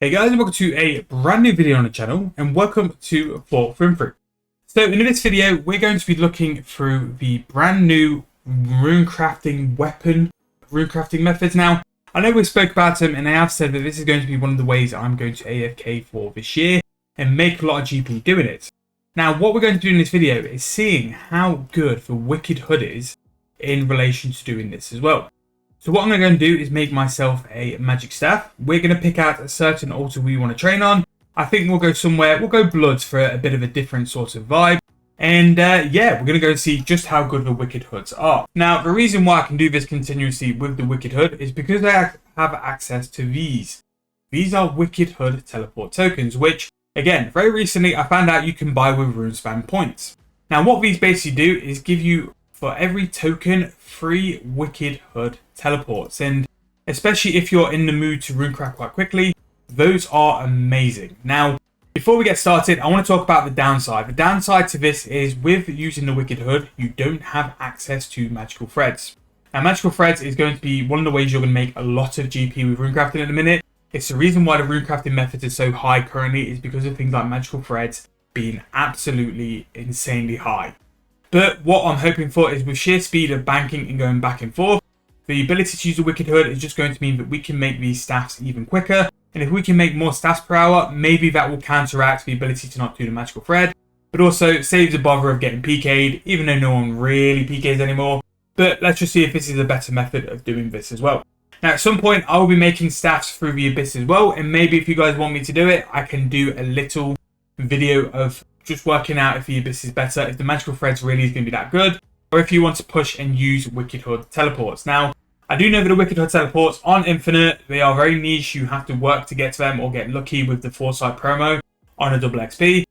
Hey guys, and welcome to a brand new video on the channel, and welcome to Runecrafting. So in this video, we're going to be looking through the brand new runecrafting runecrafting methods. Now, I know we spoke about them, and I have said that this is going to be one of the ways I'm going to AFK for this year and make a lot of GP doing it. Now, what we're going to do in this video is seeing how good the Wicked Hood is in relation to doing this as well. So what I'm going to do is make myself a magic staff. We're going to pick out a certain altar we want to train on. I think we'll go somewhere, we'll go Bloods for a bit of a different sort of vibe. And yeah, we're going to go see just how good the Wicked Hoods are. Now, the reason why I can do this continuously with the Wicked Hood is because I have access to these. These are Wicked Hood teleport tokens, which, again, very recently I found out you can buy with Runespan points. Now, what these basically do is give you, for every token, 3 Wicked Hood teleports, and especially if you're in the mood to runecraft quite quickly, those are amazing. Now, before we get started, I want to talk about the downside. The downside to this is with using the Wicked Hood, you don't have access to magical threads. Now, magical threads is going to be one of the ways you're going to make a lot of GP with runecrafting at the minute. It's the reason why the runecrafting methods is so high currently, is because of things like magical threads being absolutely insanely high. But what I'm hoping for is with sheer speed of banking and going back and forth, the ability to use the Wicked Hood is just going to mean that we can make these staffs even quicker. And if we can make more staffs per hour, maybe that will counteract the ability to not do the magical thread. But also saves the bother of getting PK'd, even though no one really PKs anymore. But let's just see if this is a better method of doing this as well. Now, at some point, I will be making staffs through the Abyss as well. And maybe if you guys want me to do it, I can do a little video of just working out if the Abyss is better, if the magical threads really is going to be that good, or if you want to push and use Wicked Hood teleports. Now, I do know that the Wicked Hood teleports aren't infinite. They are very niche. You have to work to get to them or get lucky with the Foresight promo on a double XP.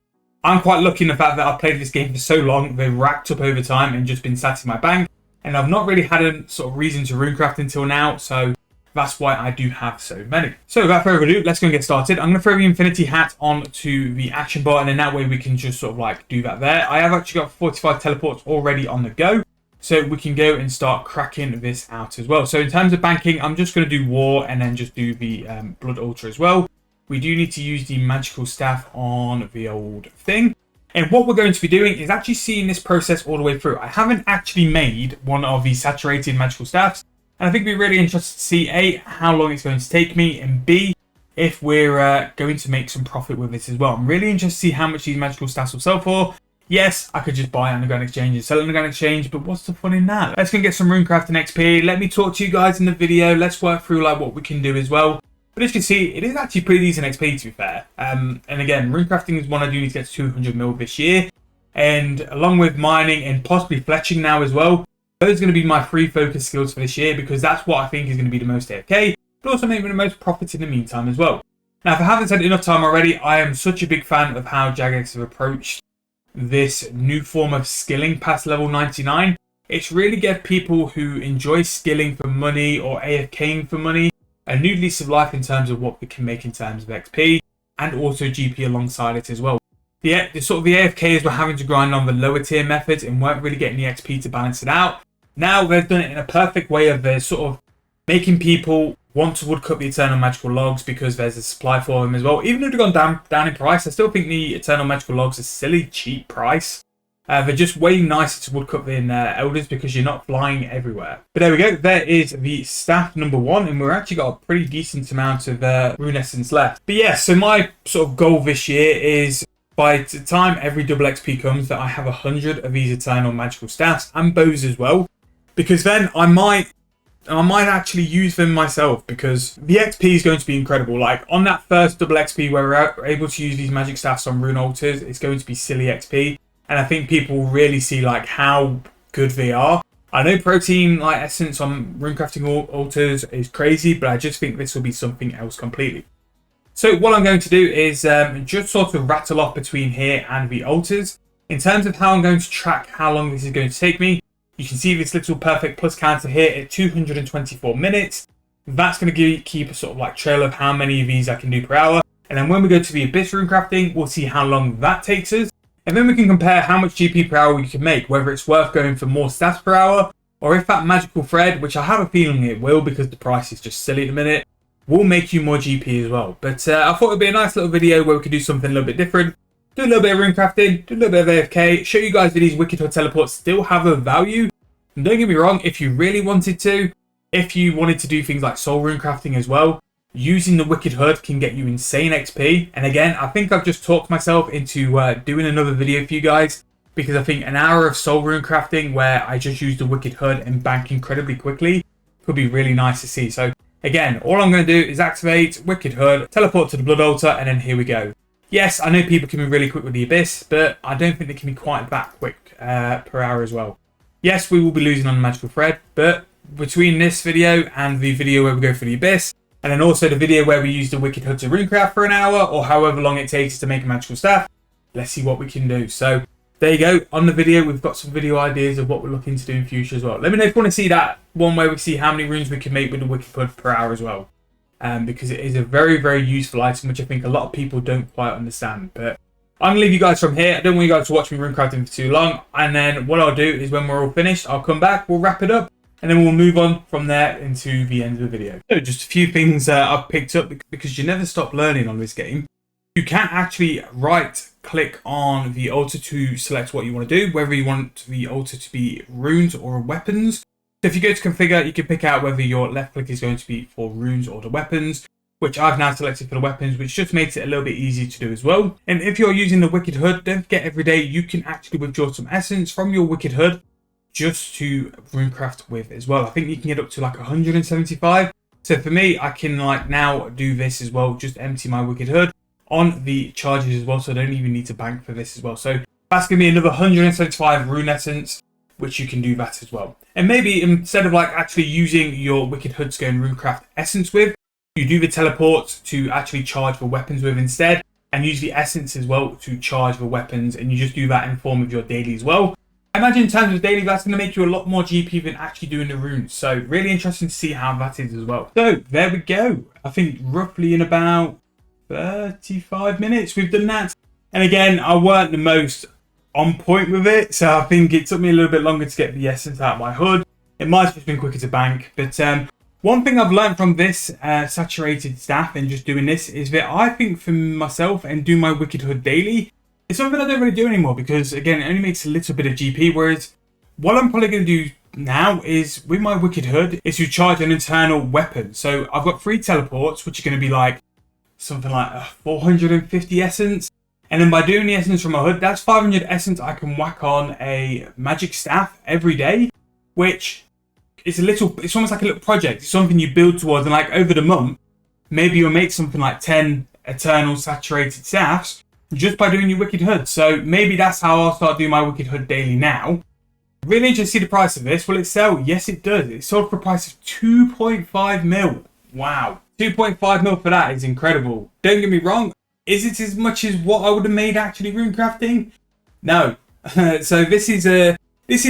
I'm quite lucky in the fact that I've played this game for so long. They've racked up over time and just been sat in my bank. And I've not really had a sort of reason to runecraft until now. So that's why I do have so many. So without further ado, let's go and get started. I'm going to throw the Infinity Hat onto the action bar, and then that way we can just sort of like do that there. I have actually got 45 teleports already on the go, so we can go and start cracking this out as well. So in terms of banking, I'm just going to do War and then just do the Blood Altar as well. We do need to use the magical staff on the old thing. And what we're going to be doing is actually seeing this process all the way through. I haven't actually made one of these saturated magical staffs. And I think we're really interested to see A, how long it's going to take me, and B, if we're going to make some profit with this as well. I'm really interested to see how much these magical staffs will sell for. Yes, I could just buy it on the Grand Exchange and sell it on the Grand Exchange, but what's the fun in that? Let's go and get some runecrafting XP. Let me talk to you guys in the video. Let's work through like what we can do as well. But as you can see, it is actually pretty decent XP, to be fair. And again, runecrafting is one I do need to get to 200 mil this year. And along with mining and possibly fletching now as well, those are going to be my 3 focus skills for this year, because that's what I think is going to be the most AFK, but also maybe the most profits in the meantime as well. Now, if I haven't said enough time already, I am such a big fan of how Jagex have approached this new form of skilling past level 99. It's really get people who enjoy skilling for money or AFKing for money a new lease of life in terms of what we can make in terms of XP and also GP alongside it as well. The sort of the AFKs were having to grind on the lower tier methods and weren't really getting the XP to balance it out. Now they've done it in a perfect way of they're sort of making people want to woodcut the Eternal Magical Logs because there's a supply for them as well. Even though they've gone down in price, I still think the Eternal Magical Logs is a silly cheap price. They're just way nicer to woodcut than Elders because you're not flying everywhere. But there we go. There is the staff number 1, and we've actually got a pretty decent amount of Rune Essence left. But yeah, so my sort of goal this year is by the time every double XP comes that I have 100 of these Eternal Magical Staffs and bows as well. Because then I might actually use them myself, because the XP is going to be incredible. Like on that first double XP where we're able to use these magic staffs on rune altars, it's going to be silly XP. And I think people really see like how good they are. I know protein like essence on runecrafting altars is crazy, but I just think this will be something else completely. So what I'm going to do is just sort of rattle off between here and the altars. In terms of how I'm going to track how long this is going to take me, you can see this little perfect plus counter here at 224 minutes. That's going to keep a sort of like trail of how many of these I can do per hour. And then when we go to the Abyss runecrafting, we'll see how long that takes us. And then we can compare how much GP per hour we can make, whether it's worth going for more stats per hour, or if that magical thread, which I have a feeling it will because the price is just silly at the minute, will make you more GP as well. But I thought it'd be a nice little video where we could do something a little bit different. Do a little bit of runecrafting, do a little bit of AFK, show you guys that these Wicked Hood teleports still have a value. And don't get me wrong, if you really wanted to, if you wanted to do things like soul runecrafting as well, using the Wicked Hood can get you insane XP. And again, I think I've just talked myself into doing another video for you guys, because I think an hour of soul runecrafting where I just use the Wicked Hood and bank incredibly quickly could be really nice to see. So again, all I'm going to do is activate Wicked Hood, teleport to the Blood Altar, and then here we go. Yes, I know people can be really quick with the Abyss, but I don't think they can be quite that quick per hour as well. Yes, we will be losing on the Magical Thread, but between this video and the video where we go for the Abyss, and then also the video where we use the Wicked Hood to runecraft for an hour, or however long it takes to make a magical staff, let's see what we can do. So there you go. On the video, we've got some video ideas of what we're looking to do in future as well. Let me know if you want to see that one where we see how many runes we can make with the Wicked Hood per hour as well. Because it is a very, very useful item, which I think a lot of people don't quite understand. But I'm going to leave you guys from here. I don't want you guys to watch me runecrafting for too long. And then what I'll do is when we're all finished, I'll come back, we'll wrap it up, and then we'll move on from there into the end of the video. So just a few things I've picked up, because you never stop learning on this game. You can actually right-click on the altar to select what you want to do, whether you want the altar to be runes or weapons. So if you go to configure, you can pick out whether your left click is going to be for runes or the weapons, which I've now selected for the weapons, which just makes it a little bit easier to do as well. And if you're using the Wicked Hood, don't forget every day you can actually withdraw some essence from your Wicked Hood just to runecraft with as well. I think you can get up to like 175. So for me, I can like now do this as well, just empty my Wicked Hood on the charges as well, so I don't even need to bank for this as well. So that's going to be another 175 rune essence, which you can do that as well. And maybe instead of like actually using your Wicked Hood to go and runecraft essence with, you do the teleport to actually charge the weapons with instead, and use the essence as well to charge the weapons, and you just do that in form of your daily as well. I imagine in terms of daily, that's going to make you a lot more GP than actually doing the runes. So really interesting to see how that is as well. So there we go. I think roughly in about 35 minutes we've done that. And again, I weren't the most on point with it, so I think it took me a little bit longer to get the essence out of my hood. It might have just been quicker to bank, but one thing I've learned from this saturated staff and just doing this is that I think for myself and do my Wicked Hood daily, it's something I don't really do anymore, because again, it only makes a little bit of GP, whereas what I'm probably going to do now is with my Wicked Hood is to charge an internal weapon. So I've got 3 teleports, which are going to be like something like 450 essence. And then by doing the essence from my hood, that's 500 essence I can whack on a magic staff every day, which is it's almost like a little project. It's something you build towards, and like over the month, maybe you'll make something like 10 eternal saturated staffs just by doing your Wicked Hood. So maybe that's how I'll start doing my Wicked Hood daily now. Really interested to see the price of this. Will it sell? Yes, it does. It sold for a price of 2.5 mil. Wow. 2.5 mil for that is incredible. Don't get me wrong. Is it as much as what I would have made actually runecrafting? No. So this is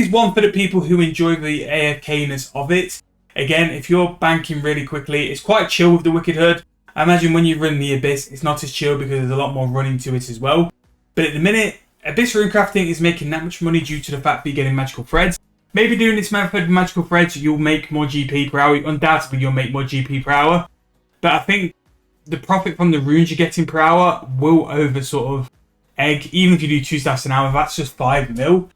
one for the people who enjoy the AFK-ness of it. Again, if you're banking really quickly, it's quite chill with the Wicked Hood. I imagine when you run the Abyss, it's not as chill because there's a lot more running to it as well. But at the minute, Abyss runecrafting is making that much money due to the fact that you're getting magical threads. Maybe doing this method with magical threads, you'll make more GP per hour. Undoubtedly, you'll make more GP per hour. But I think the profit from the runes you're getting per hour will over sort of egg. Even if you do 2 staffs an hour, that's just 5 mil.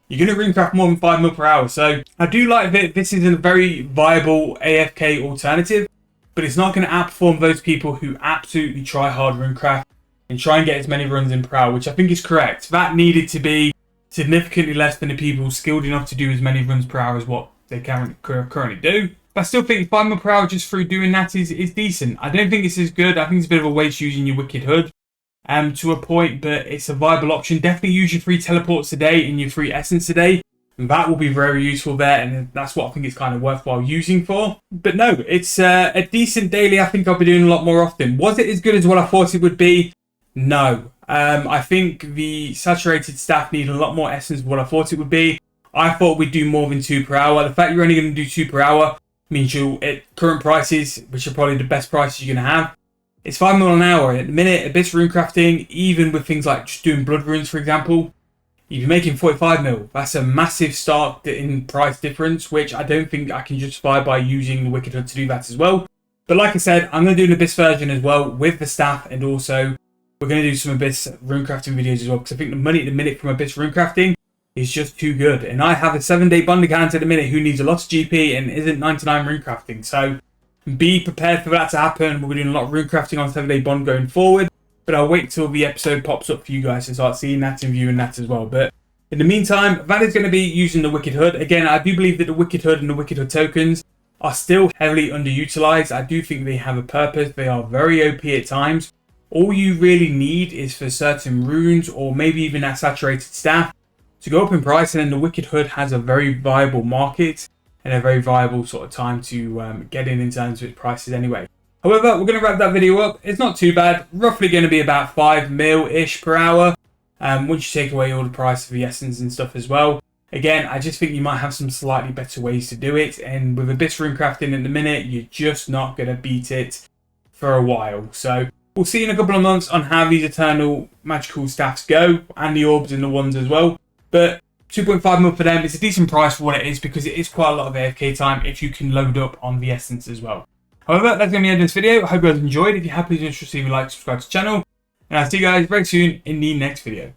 You're going to runecraft more than 5 mil per hour. So I do like that this is a very viable AFK alternative, but it's not going to outperform those people who absolutely try hard runecraft and try and get as many runs in per hour, which I think is correct. That needed to be significantly less than the people skilled enough to do as many runs per hour as what they currently do. But I still think 5 mil per hour just through doing that is decent. I don't think it's as good. I think it's a bit of a waste using your Wicked Hood to a point, but it's a viable option. Definitely use your 3 teleports a day and your 3 essence a day. And that will be very useful there, and that's what I think it's kind of worthwhile using for. But no, it's a decent daily. I think I'll be doing a lot more often. Was it as good as what I thought it would be? No. I think the saturated staff need a lot more essence than what I thought it would be. I thought we'd do more than 2 per hour. The fact you're only going to do 2 per hour means you'll, at current prices, which are probably the best prices you're going to have, it's 5 mil an hour. At the minute, Abyss runecrafting, even with things like just doing blood runes, for example, you'd be making 45 mil. That's a massive start in price difference, which I don't think I can justify by using the Wicked Hood to do that as well. But like I said, I'm going to do an Abyss version as well with the staff, and also we're going to do some Abyss runecrafting videos as well, because I think the money at the minute from Abyss runecrafting is just too good. And I have a 7-day bond account at the minute who needs a lot of GP and isn't 99 runecrafting. So be prepared for that to happen. We'll be doing a lot of runecrafting on 7-day bond going forward. But I'll wait till the episode pops up for you guys to start seeing that and viewing that as well. But in the meantime, that is going to be using the Wicked Hood. Again, I do believe that the Wicked Hood and the Wicked Hood tokens are still heavily underutilized. I do think they have a purpose. They are very OP at times. All you really need is for certain runes, or maybe even that saturated staff, to go up in price, and then the Wicked Hood has a very viable market and a very viable sort of time to get in terms of its prices anyway. However, we're going to wrap that video up. It's not too bad. Roughly going to be about 5 mil-ish per hour. Once you take away all the price of the essence and stuff as well. Again, I just think you might have some slightly better ways to do it. And with Abyss runecrafting at the minute, you're just not going to beat it for a while. So we'll see in a couple of months on how these eternal magical staffs go, and the orbs and the ones as well. But 2.5 mil for them is a decent price for what it is, because it is quite a lot of AFK time if you can load up on the essence as well. However, that's going to be the end of this video. I hope you guys enjoyed. If you're happy, just leave a like, subscribe to the channel. And I'll see you guys very soon in the next video.